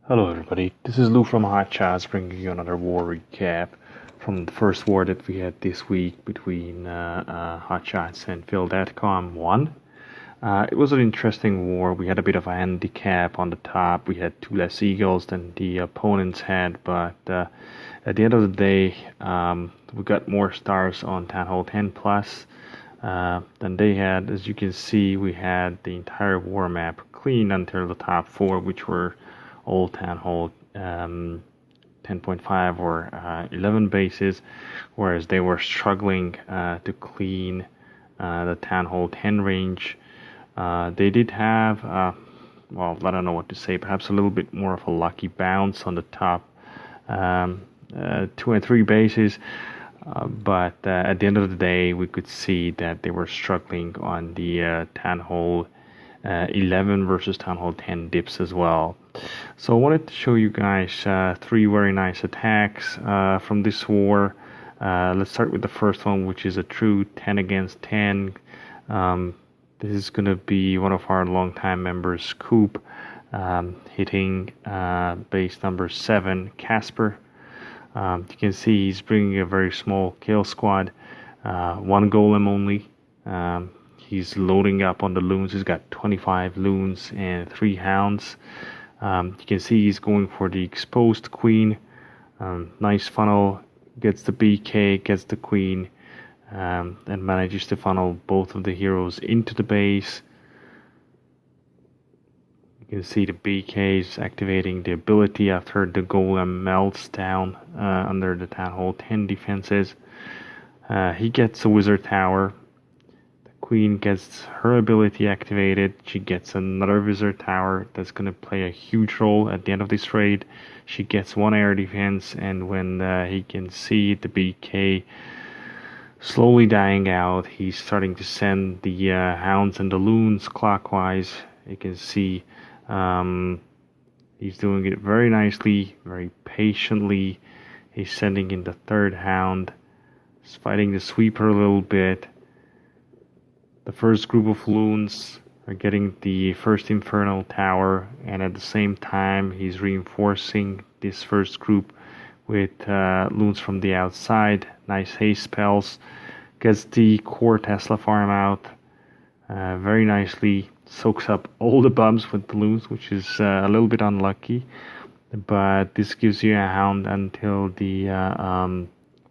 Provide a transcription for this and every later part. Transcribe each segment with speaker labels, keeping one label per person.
Speaker 1: Hello everybody, this is Lou from Hot Shots bringing you another war recap from the first war that we had this week between Hot Shots and Phil Datkom 1. It was an interesting war. We had a bit of a handicap on the top. We had two less eagles than the opponents had, but at the end of the day, we got more stars on Town Hall 10 plus than they had. As you can see, we had the entire war map clean until the top four, which were all Town Hall 10.5 or 11 bases, whereas they were struggling to clean the Town Hall 10 range. They did have, well, I don't know what to say, perhaps a little bit more of a lucky bounce on the top 2 and 3 bases. But at the end of the day, we could see that they were struggling on the Town Hall 11 versus Town Hall 10 dips as well. So I wanted to show you guys three very nice attacks from this war. Let's start with the first one, which is a true 10 against 10. This is going to be one of our longtime members, Coop, hitting base number 7, Casper. You can see he's bringing a very small kill squad, one golem only. He's loading up on the loons. He's got 25 loons and 3 hounds. You can see he's going for the exposed queen. Nice funnel, gets the BK, gets the queen, and manages to funnel both of the heroes into the base. You can see the BK is activating the ability after the golem melts down under the Town Hall 10 defenses. He gets a wizard tower. Queen gets her ability activated. She gets another wizard tower that's going to play a huge role at the end of this raid. She gets one air defense, and when he can see the BK slowly dying out, he's starting to send the hounds and the loons clockwise. You can see he's doing it very nicely, very patiently. He's sending in the third hound. He's fighting the sweeper a little bit. The first group of loons are getting the first infernal tower, and at the same time he's reinforcing this first group with loons from the outside. Nice haste spells. Gets the core Tesla farm out very nicely. Soaks up all the bumps with the loons, which is a little bit unlucky, but this gives you a hound until the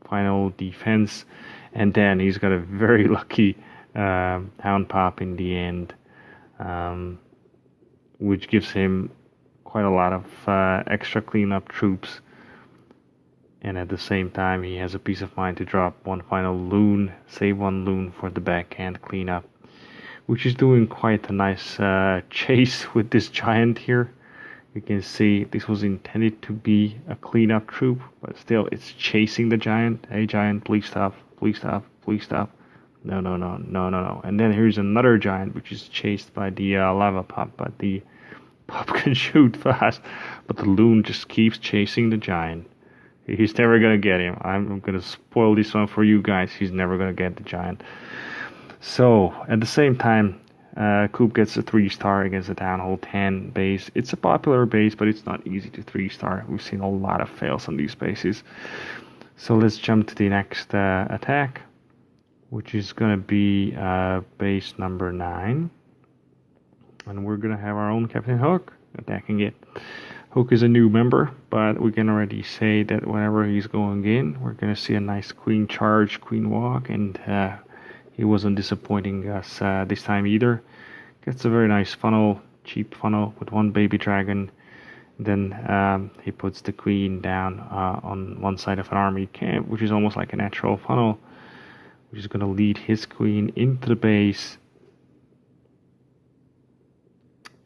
Speaker 1: final defense, and then he's got a very lucky hound pop in the end, which gives him quite a lot of extra cleanup troops, and at the same time he has a peace of mind to drop one final loon, save one loon for the backhand cleanup, which is doing quite a nice chase with this giant here. You can see this was intended to be a cleanup troop, but still it's chasing the giant. Hey giant, please stop, please stop, please stop. No. And then here's another giant, which is chased by the lava pup, but the pup can shoot fast, but the loon just keeps chasing the giant. He's never gonna get him. I'm gonna spoil this one for you guys. He's never gonna get the giant. So at the same time, Coop gets a 3-star against the Town Hall 10 base. It's a popular base, but it's not easy to 3-star. We've seen a lot of fails on these bases. So let's jump to the next attack, which is going to be base number 9. And we're going to have our own Captain Hook attacking it. Hook is a new member, but we can already say that whenever he's going in, we're going to see a nice queen charge, queen walk, and he wasn't disappointing us this time either. Gets a very nice funnel, cheap funnel with one baby dragon. Then he puts the queen down on one side of an army camp, which is almost like a natural funnel, which is going to lead his queen into the base.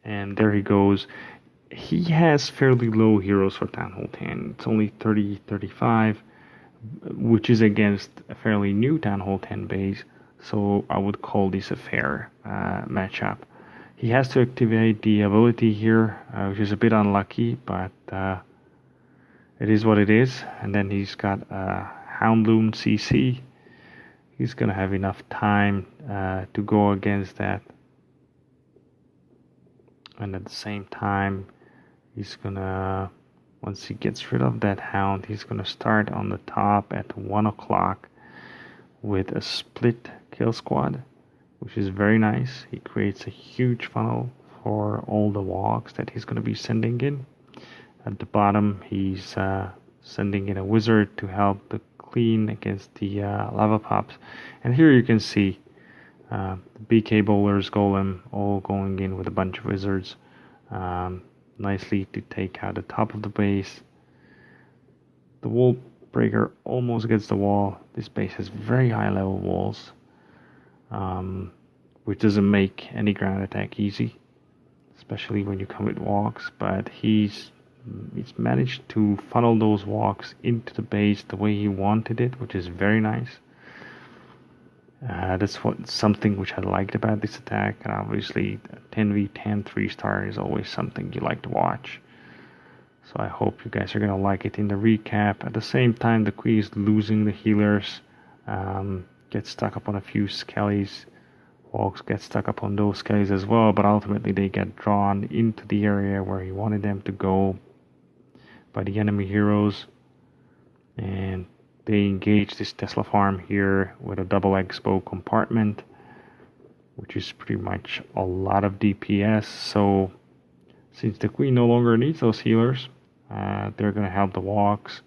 Speaker 1: And there he goes. He has fairly low heroes for Town Hall 10. It's only 35, which is against a fairly new Town Hall 10 base. So I would call this a fair matchup. He has to activate the ability here, which is a bit unlucky, but it is what it is. And then he's got Houndloom CC. He's going to have enough time to go against that. And at the same time, He's gonna, once he gets rid of that hound, he's gonna start on the top at 1 o'clock with a split kill squad, which is very nice. He creates a huge funnel for all the walks that he's gonna be sending in. At the bottom, he's sending in a wizard to help the clean against the lava pops. And here you can see the BK bowlers, golem, all going in with a bunch of wizards, nicely to take out the top of the base. The wall breaker almost gets the wall. This base has very high level walls, which doesn't make any ground attack easy, especially when you come with walks. But he's managed to funnel those walks into the base the way he wanted it, which is very nice. That's something which I liked about this attack, and obviously 10v10 3-star is always something you like to watch. So I hope you guys are gonna like it in the recap. At the same time, the queen is losing the healers, gets stuck up on a few skellies. Walks get stuck up on those skellies as well, but ultimately they get drawn into the area where he wanted them to go by the enemy heroes, and they engage this Tesla farm here with a double expo compartment, which is pretty much a lot of DPS. So since the queen no longer needs those healers, they're going to help the walks.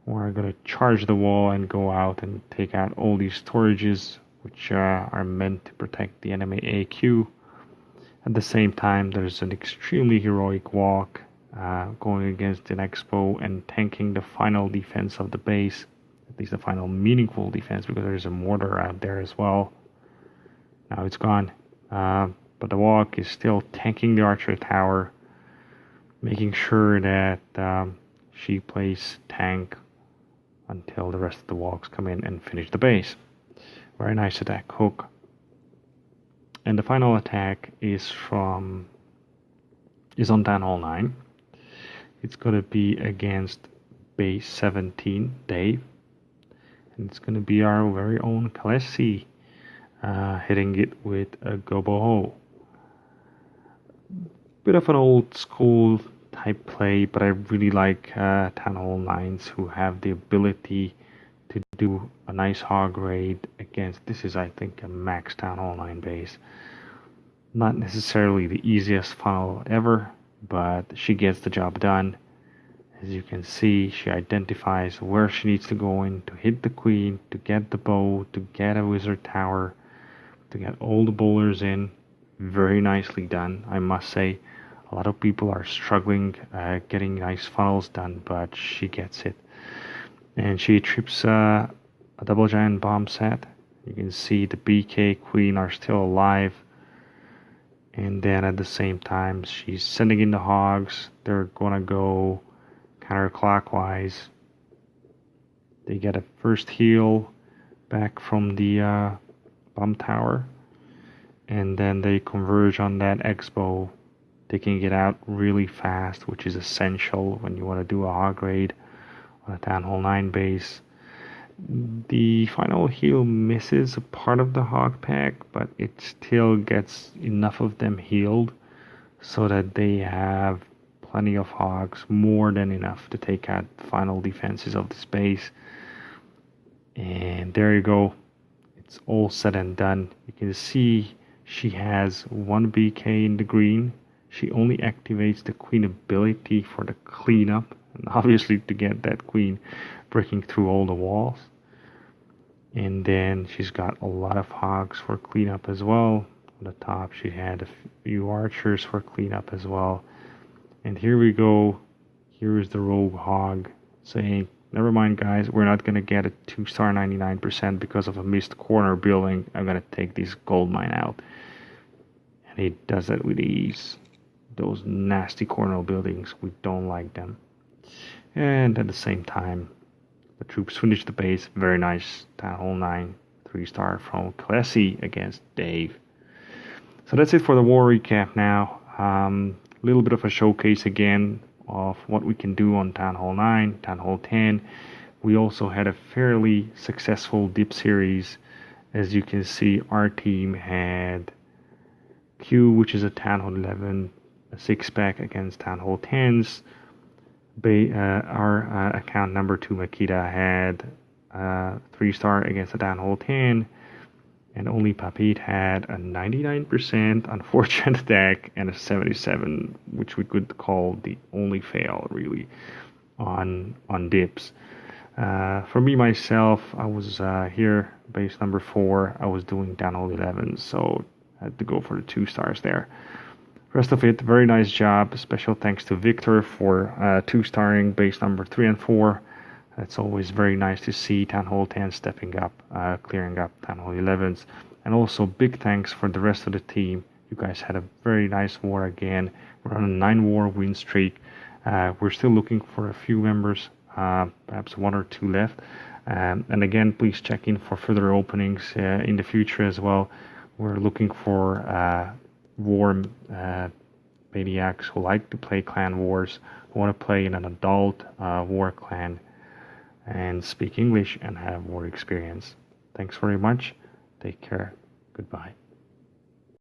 Speaker 1: We're going to charge the wall and go out and take out all these storages, which are meant to protect the enemy AQ. At the same time, there's an extremely heroic walk going against an expo and tanking the final defense of the base, at least the final meaningful defense, because there's a mortar out there as well. Now it's gone, but the walk is still tanking the archer tower, making sure that she plays tank until the rest of the walks come in and finish the base. Very nice attack hook. And the final attack is on Town Hall 9. It's going to be against base 17, Dave. And it's going to be our very own Kalesi hitting it with a Goboho. Bit of an old school type play, but I really like Town Hall 9s who have the ability to do a nice hog raid against, this is I think a max Town Hall 9 base. Not necessarily the easiest funnel ever, but she gets the job done. As you can see, she identifies where she needs to go in to hit the queen, to get the bow, to get a wizard tower, to get all the bowlers in. Very nicely done, I must say. A lot of people are struggling getting nice funnels done, but she gets it. And she trips a double giant bomb set. You can see the BK queen are still alive. And then at the same time, she's sending in the hogs. They're gonna go counterclockwise. They get a first heal back from the bomb tower. And then they converge on that expo, taking it out really fast, which is essential when you want to do a hog raid on a Town Hall 9 base. The final heal misses a part of the hog pack, but it still gets enough of them healed so that they have plenty of hogs, more than enough to take out the final defenses of this base. And there you go. It's all said and done. You can see she has one BK in the green. She only activates the queen ability for the cleanup, and obviously to get that queen breaking through all the walls. And then she's got a lot of hogs for cleanup as well. On the top she had a few archers for cleanup as well. And here we go. Here is the rogue hog saying, never mind guys, we're not going to get a 2-star 99% because of a missed corner building. I'm going to take this gold mine out. And he does that with ease. Those nasty corner buildings, we don't like them. And at the same time, the troops finish the base. Very nice Town Hall 9 3-star from Kalesi against Dave. So that's it for the war recap now. A little bit of a showcase again of what we can do on Town Hall 9, Town Hall 10. We also had a fairly successful dip series. As you can see, our team had Q, which is a Town Hall 11, a 6-pack against Town Hall 10s. Our account number 2 Makita had 3-star against the Town Hall 10, and only Papit had a 99% unfortunate attack and a 77, which we could call the only fail really on dips. For me myself, I was here base number 4. I was doing Town Hall 11, so I had to go for the 2 stars there. Rest of it, very nice job. Special thanks to Victor for 2-starring base number 3 and 4. It's always very nice to see Town Hall 10 stepping up, clearing up Town Hall 11s. And also big thanks for the rest of the team. You guys had a very nice war again. We're on a 9-war win streak. We're still looking for a few members, perhaps 1 or 2 left. And again, please check in for further openings in the future as well. We're looking for war maniacs who like to play clan wars, who want to play in an adult war clan and speak English and have war experience. Thanks very much. Take care. Goodbye.